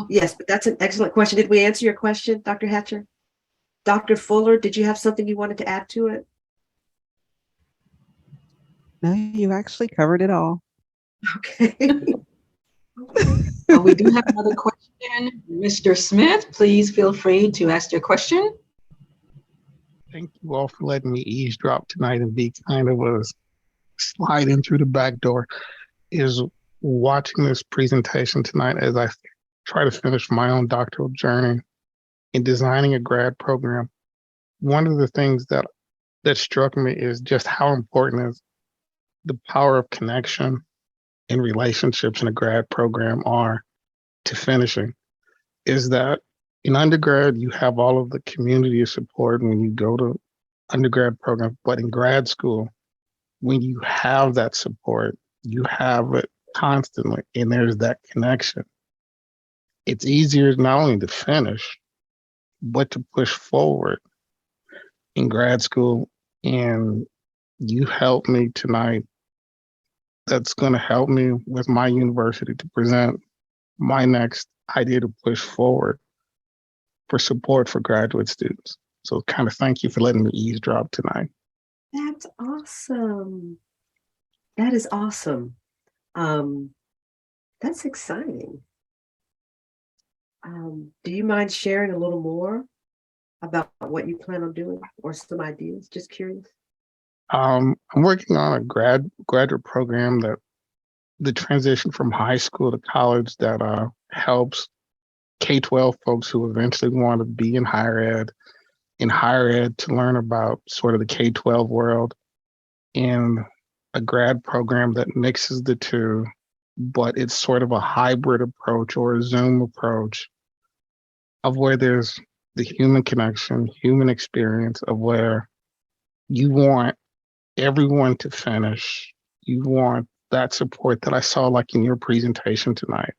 Yes, but that's an excellent question. Did we answer your question, Dr. Hatcher? Dr. Fuller, did you have something you wanted to add to it? No, you actually covered it all. Okay. We do have another question. Mr. Smith, please feel free to ask your question. Thank you all for letting me eavesdrop tonight and be kind of a slide in through the back door. Is watching this presentation tonight as I try to finish my own doctoral journey in designing a grad program. One of the things that struck me is just how important is the power of connection and relationships in a grad program are to finishing. Is that in undergrad, you have all of the community support when you go to undergrad program, but in grad school, when you have that support, you have it constantly, and there's that connection. It's easier not only to finish, but to push forward in grad school. And you helped me tonight. That's going to help me with my university to present my next idea to push forward for support for graduate students. So kind of thank you for letting me eavesdrop tonight. That's awesome. That is awesome. That's exciting. Do you mind sharing a little more about what you plan on doing or some ideas? Just curious. I'm working on a graduate program that the transition from high school to college that helps K-12 folks who eventually want to be in higher ed to learn about sort of the K-12 world, in a grad program that mixes the two, but it's sort of a hybrid approach or a Zoom approach of where there's the human connection, human experience of where you want everyone to finish. You want that support that I saw like in your presentation tonight.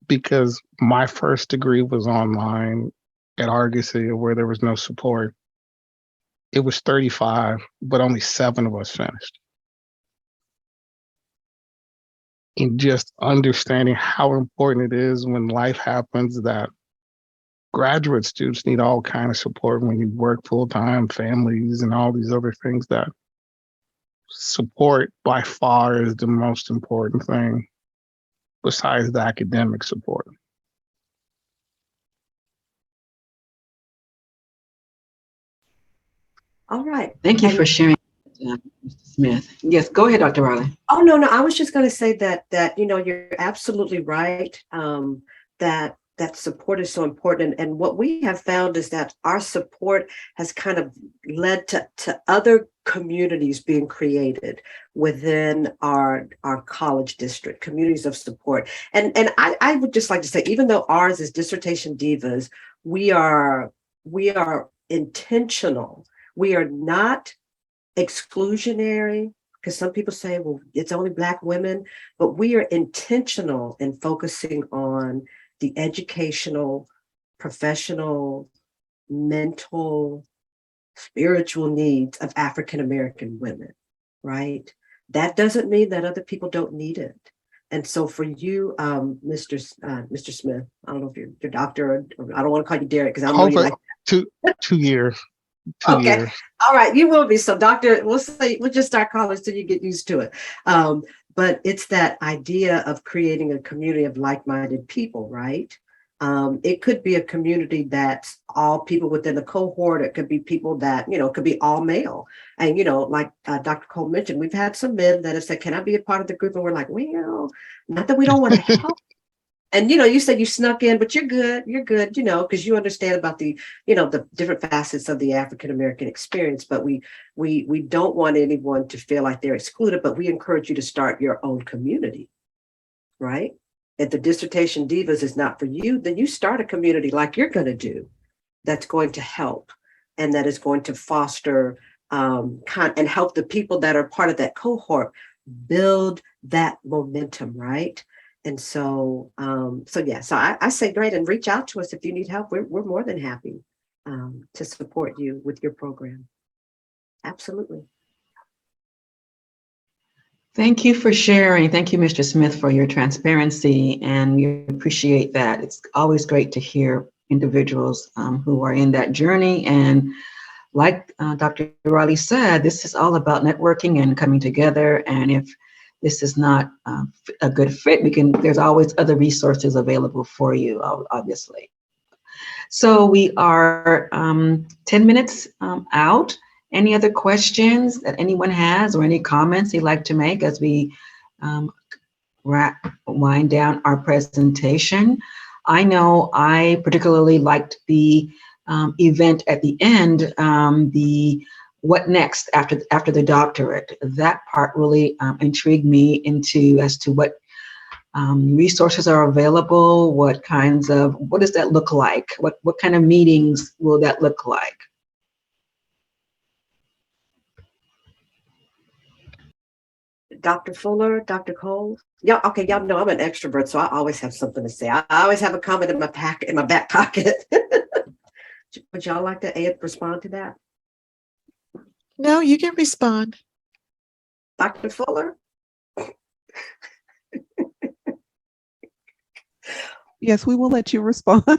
Because my first degree was online at Argosy where there was no support. It was 35, but only 7 of us finished. And just understanding how important it is when life happens that graduate students need all kind of support when you work full-time, families, and all these other things, that support by far is the most important thing besides the academic support. All right. Thank you for sharing, Mr. Smith. Yes, go ahead, Dr. Riley. Oh, no, I was just going to say that you're absolutely right. That support is so important. And what we have found is that our support has kind of led to other communities being created within our college district, communities of support. And I would just like to say, even though ours is Dissertation Divas, we are intentional. We are not exclusionary, because some people say, well, it's only Black women, but we are intentional in focusing on the educational, professional, mental, spiritual needs of African-American women, right? That doesn't mean that other people don't need it. And so for you, Mr. Smith, I don't know if you're doctor, or I don't want to call you Derek, because I know you like that. 2 years. 2 Okay. years. All right. You will be. So doctor, we'll just start college till you get used to it. But it's that idea of creating a community of like-minded people, right? It could be a community that's all people within a cohort. It could be people that, could be all male. And, like Dr. Cole mentioned, we've had some men that have said, can I be a part of the group? And we're like, well, not that we don't want to help, And, you said you snuck in, but you're good. You're good, because you understand about the different facets of the African-American experience. But we don't want anyone to feel like they're excluded, but we encourage you to start your own community, right? If the Dissertation Divas is not for you, then you start a community like you're going to do that's going to help and that is going to foster and help the people that are part of that cohort build that momentum, right? And so, so I say great, and reach out to us if you need help. We're more than happy to support you with your program. Absolutely. Thank you for sharing. Thank you, Mr. Smith, for your transparency, and we appreciate that. It's always great to hear individuals who are in that journey. And like Dr. Riley said, this is all about networking and coming together. And if this is not a good fit, there's always other resources available for you, obviously. So we are 10 minutes out. Any other questions that anyone has or any comments you'd like to make as we wind down our presentation? I know I particularly liked the event at the end, the what next after the doctorate. That part really intrigued me as to what resources are available, what does that look like? What kind of meetings will that look like? Dr. Fuller, Dr. Cole. Yeah, okay, y'all know I'm an extrovert, so I always have something to say. I always have a comment in my back pocket. Would y'all like to respond to that? No, you can respond. Dr. Fuller? Yes, we will let you respond. Oh,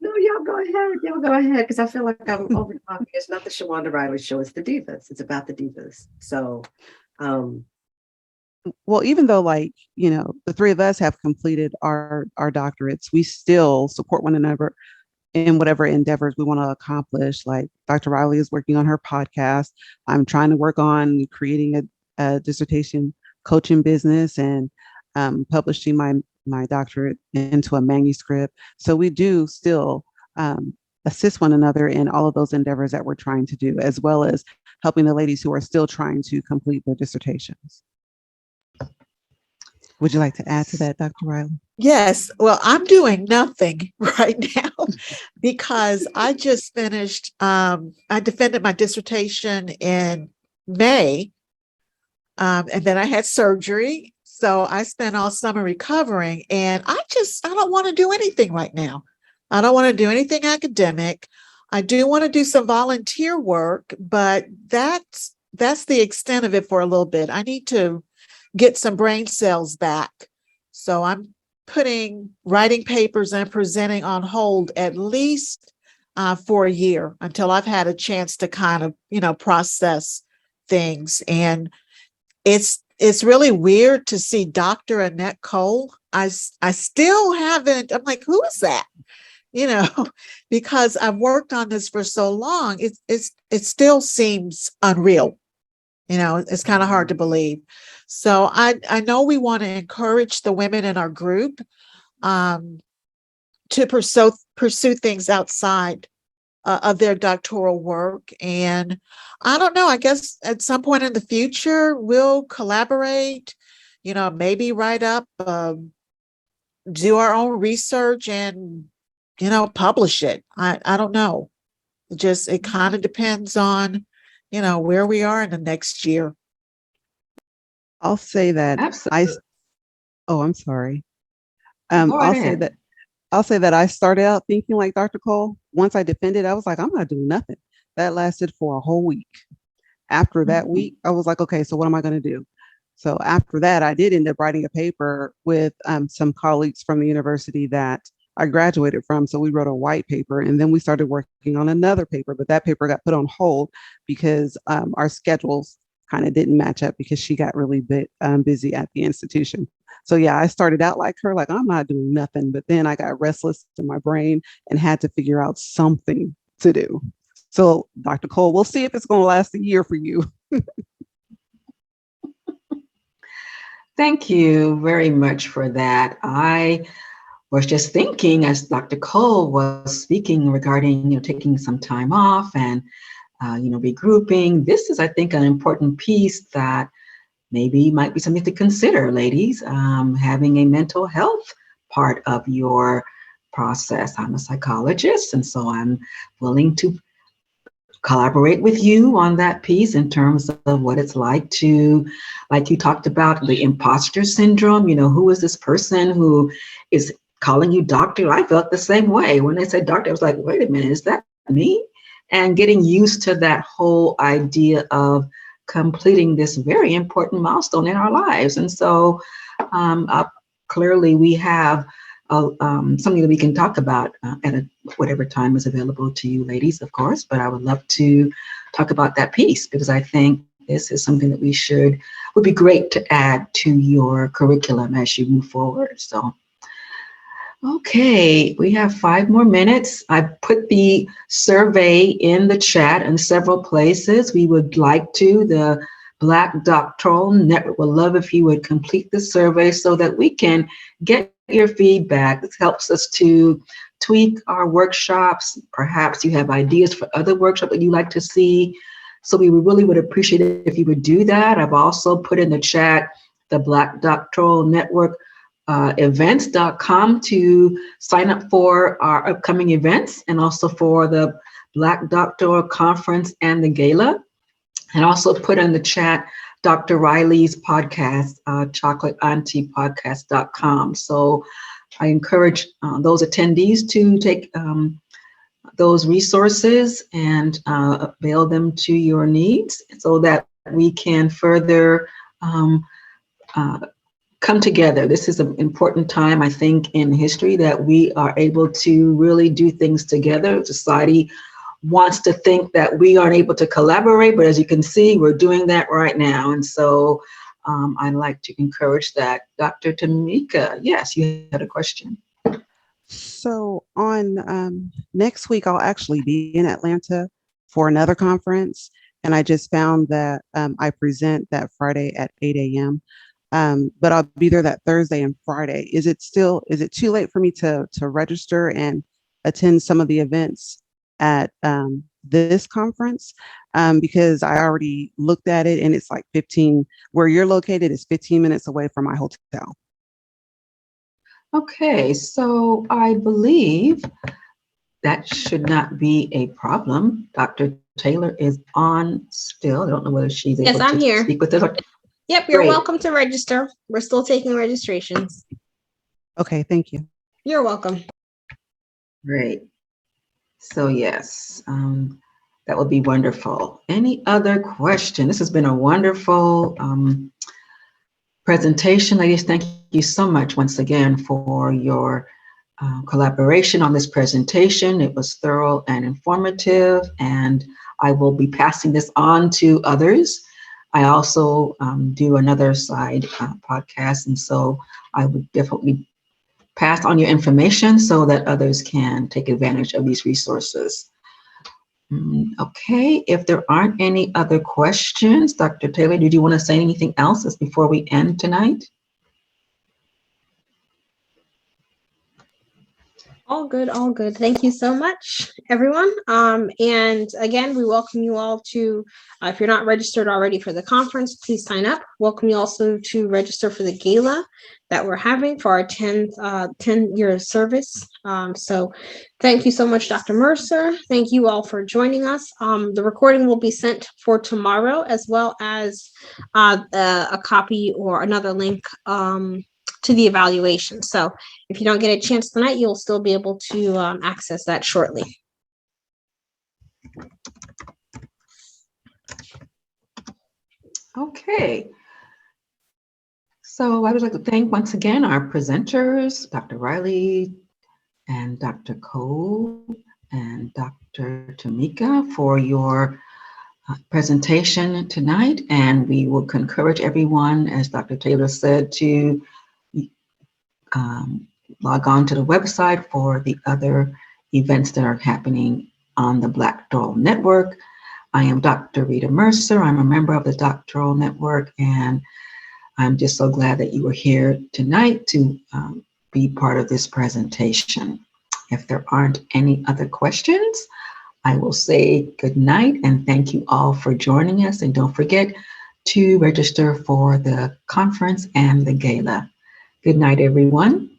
no, y'all go ahead. Y'all go ahead, because I feel like I'm over talking. It's not the Shawanda Riley show, it's the Divas. It's about the Divas. So, well, even though the three of us have completed our doctorates, we still support one another in whatever endeavors we want to accomplish. Like Dr. Riley is working on her podcast. I'm trying to work on creating a dissertation coaching business and publishing my doctorate into a manuscript. So we do still assist one another in all of those endeavors that we're trying to do, as well as helping the ladies who are still trying to complete their dissertations. Would you like to add to that, Dr. Riley? Yes. Well, I'm doing nothing right now because I just finished, I defended my dissertation in May, and then I had surgery. So I spent all summer recovering, and I don't want to do anything right now. I don't want to do anything academic. I do want to do some volunteer work, but that's the extent of it for a little bit. I need to get some brain cells back. So I'm putting writing papers and presenting on hold at least for a year until I've had a chance to kind of, process things. And it's really weird to see Dr. Annette Cole. I still haven't, I'm like, who is that? Because I've worked on this for so long, it still seems unreal. It's kind of hard to believe. So I know we want to encourage the women in our group to pursue things outside of their doctoral work. And I don't know, I guess at some point in the future, we'll collaborate, maybe write up, do our own research and, publish it. I don't know. It kind of depends on, where we are in the next year. I'll say that Absolutely. I'm sorry. Go ahead. I'll say that I started out thinking like Dr. Cole. Once I defended, I was like, I'm not doing nothing. That lasted for a whole week. After that week, I was like, okay, so what am I going to do? So after that, I did end up writing a paper with some colleagues from the university that I graduated from. So we wrote a white paper, and then we started working on another paper, but that paper got put on hold because our schedules kind of didn't match up because she got really busy at the institution. So yeah, I started out like her, like I'm not doing nothing, but then I got restless in my brain and had to figure out something to do. So Dr. Cole, we'll see if it's going to last a year for you. Thank you very much for that. I was just thinking as Dr. Cole was speaking regarding, taking some time off and, regrouping. This is, I think, an important piece that maybe might be something to consider, ladies, having a mental health part of your process. I'm a psychologist, and so I'm willing to collaborate with you on that piece in terms of what it's like to, like you talked about, the imposter syndrome. Who is this person who is calling you doctor? I felt the same way. When they said doctor, I was like, wait a minute, is that me? And getting used to that whole idea of completing this very important milestone in our lives. And so clearly we have something that we can talk about at whatever time is available to you ladies, of course, but I would love to talk about that piece because I think this is something that would be great to add to your curriculum as you move forward. So, okay, we have 5 more minutes. I put the survey in the chat in several places. We would like the Black Doctoral Network would love if you would complete the survey so that we can get your feedback. This helps us to tweak our workshops. Perhaps you have ideas for other workshops that you'd like to see. So we really would appreciate it if you would do that. I've also put in the chat the Black Doctoral Network events.com to sign up for our upcoming events and also for the Black Doctoral Conference and the Gala. And also put in the chat Dr. Riley's podcast, chocolateauntiePodcast.com. So I encourage those attendees to take those resources and avail them to your needs so that we can further come together. This is an important time, I think, in history that we are able to really do things together. Society wants to think that we aren't able to collaborate, but as you can see, we're doing that right now. And so I'd like to encourage that. Dr. Tamika, yes, you had a question. So on next week, I'll actually be in Atlanta for another conference. And I just found that I present that Friday at 8 a.m. But I'll be there that Thursday and Friday. Is it too late for me to register and attend some of the events at this conference? Because I already looked at it and it's like 15, where you're located is 15 minutes away from my hotel. Okay, so I believe that should not be a problem. Dr. Taylor is on still. I don't know whether she's able I'm to here. speak with us. Yep, you're Great. welcome to register. We're still taking registrations. Okay, thank you. You're welcome. Great. So yes, that would be wonderful. Any other question? This has been a wonderful presentation. Ladies, thank you so much once again for your collaboration on this presentation. It was thorough and informative, and I will be passing this on to others. I also do another side podcast, and so I would definitely pass on your information so that others can take advantage of these resources. Okay, if there aren't any other questions, Dr. Taylor, did you want to say anything else before we end tonight? All good, all good. Thank you so much, everyone. And again, we welcome you all to, if you're not registered already for the conference, please sign up. Welcome you also to register for the gala that we're having for our 10-year service. So thank you so much, Dr. Mercer. Thank you all for joining us. The recording will be sent for tomorrow, as well as a copy or another link to the evaluation. So if you don't get a chance tonight, you'll still be able to access that shortly. Okay. So I would like to thank once again our presenters, Dr. Riley and Dr. Cole and Dr. Tamika for your presentation tonight. And we will encourage everyone, as Dr. Taylor said, to log on to the website for the other events that are happening on the Black Doctoral Network. I am Dr. Rita Mercer. I'm a member of the Doctoral Network, and I'm just so glad that you were here tonight to be part of this presentation. If there aren't any other questions, I will say good night and thank you all for joining us. And don't forget to register for the conference and the gala. Good night, everyone.